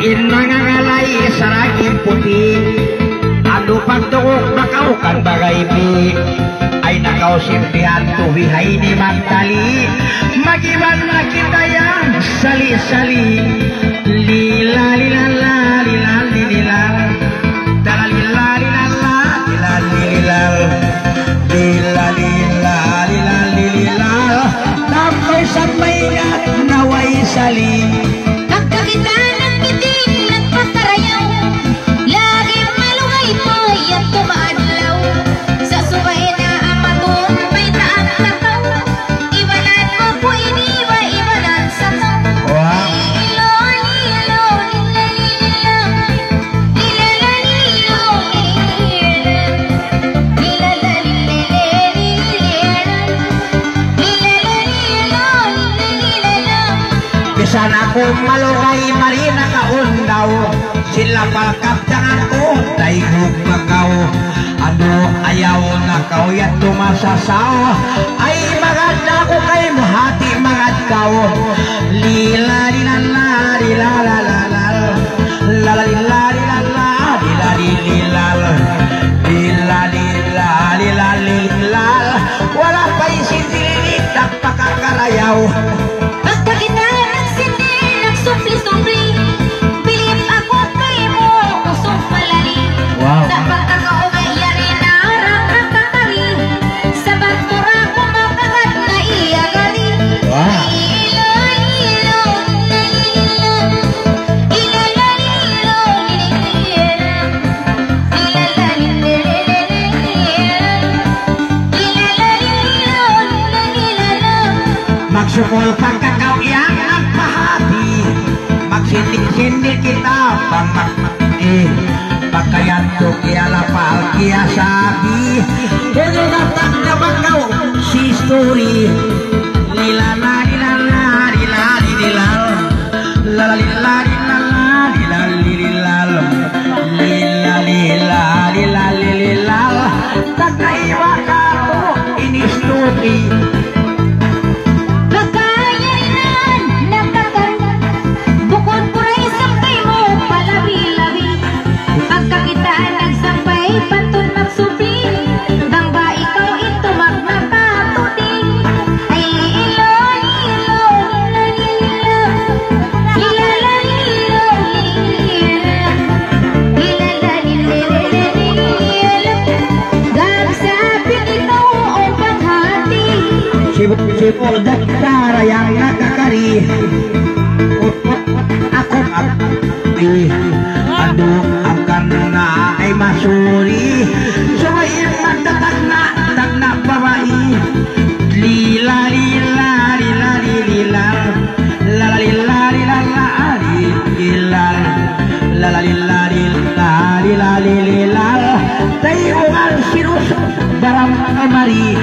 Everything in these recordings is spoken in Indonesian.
Lain nangangalay saraging puti, ano pagtukok bakaw kan bagaybi, ay nakausimpihan tuwihay ni Magdali, magiban na kita yang sali-sali, lila lila la lila lila, dala lila lila la lila lila, lila lila lila lila, sampai nga naway sali. Sana ko malugay marina kaundaw, sila palkaptangan ko daigug magaw, ano ayaw na kauyat tumasasaw, ay maganda ko kay muhati magadkaw, lila lila la lila la la la la la lila lila la lila lila lila lila lila lila, wala pa isindililit at pakakarayaw. Magsukol pagkakaw yang nagpahati, magsindik-sindik kita pangmakmaki, pagkayanto kiyala palkiya sabi, kaya dapat na bakaw si story, lilala lilala lilala lilala lilala lilala lilala lilala lilala lilala, takaiwa ka to ini story. Sipol daktara yang nakakari, ako aduh akan na ay masuri, sumay magtatagna babae, lila lila lila lila lala lila lila lila lala lila lila lila lila, tayo ang sinus barang kamari.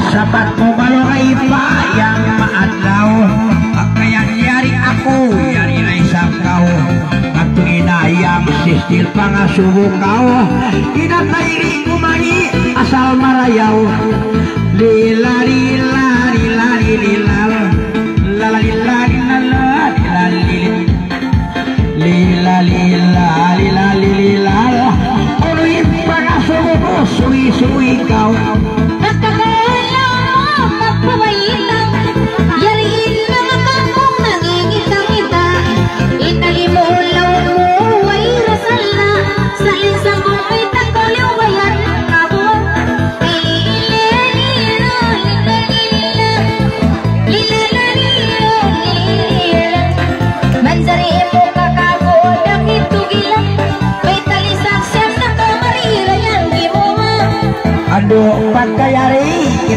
Sabat mo malukay pa yang maadlaw, kayang yari ako, yari ay sangkaw, kato inayang sistil pangasubukaw, inatayri kumani asal marayaw, lila lila lila lila lala lila lila lila lila lila lila, uloy pangasubuko suwi-suwi kau. Sa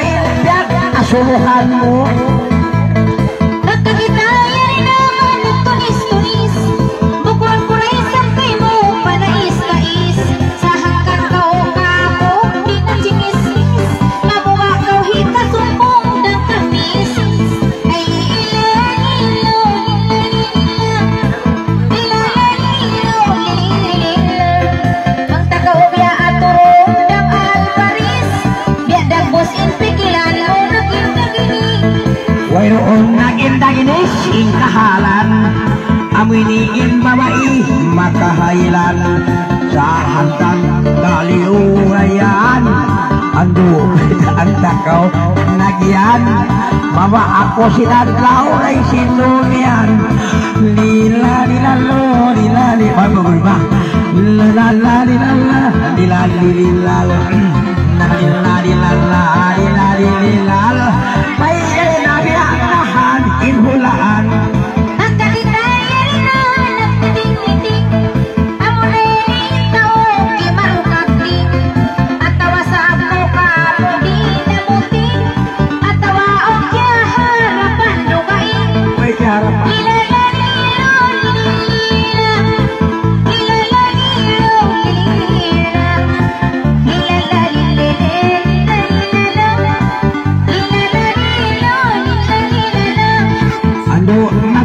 indah asuhanmu. Wayroon nagindag inis ing kahalan, aminiin babae makahailan, sa hantang kaliurayan, ando ang takaw nagyan, mama ako sinadlaw ay sinunian, lila lilalo lila lila ba lila lila lila lila lila lila lila lila may nahan inhulaan.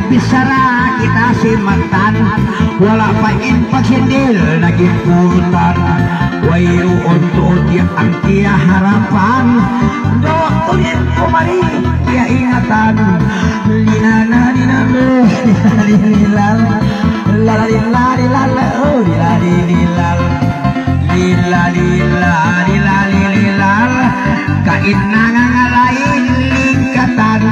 Bisara kita simatan, wala pa in pagsindil naging purutan, wayroon tuod yang ang tiya harapan, doon kumari tiya ingatan, linana linalo lilalilal lalalilalilal lilalililal lilalilal kain nangangalain lingkatan.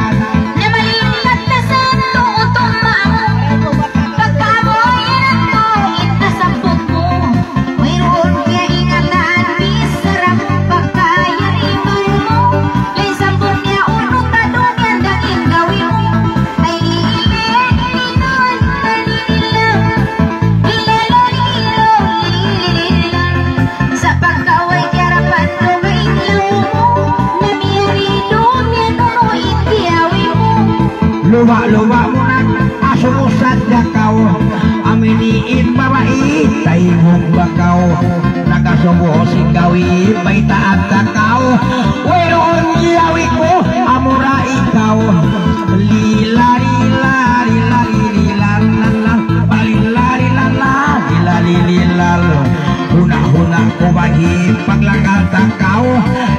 Luma-luma mo na asusad dakaw, aminiin babae taimong bakaw, nagasubo sigawi may taat dakaw, wayroon giyawi ko amura ikaw, lila lila lila lila lila lila lila huna-huna ko bagi paglagal dakaw,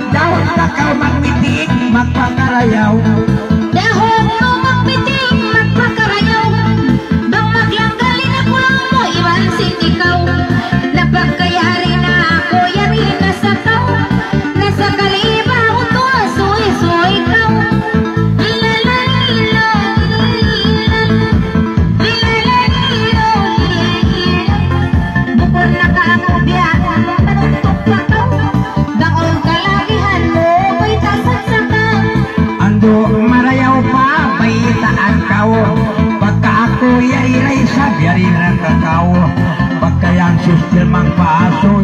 dahon dakaw magmitik magpakarayaw. Marayaw pa, bayitaan kau, pagka ako yairay sa biyarin ng kakao. paso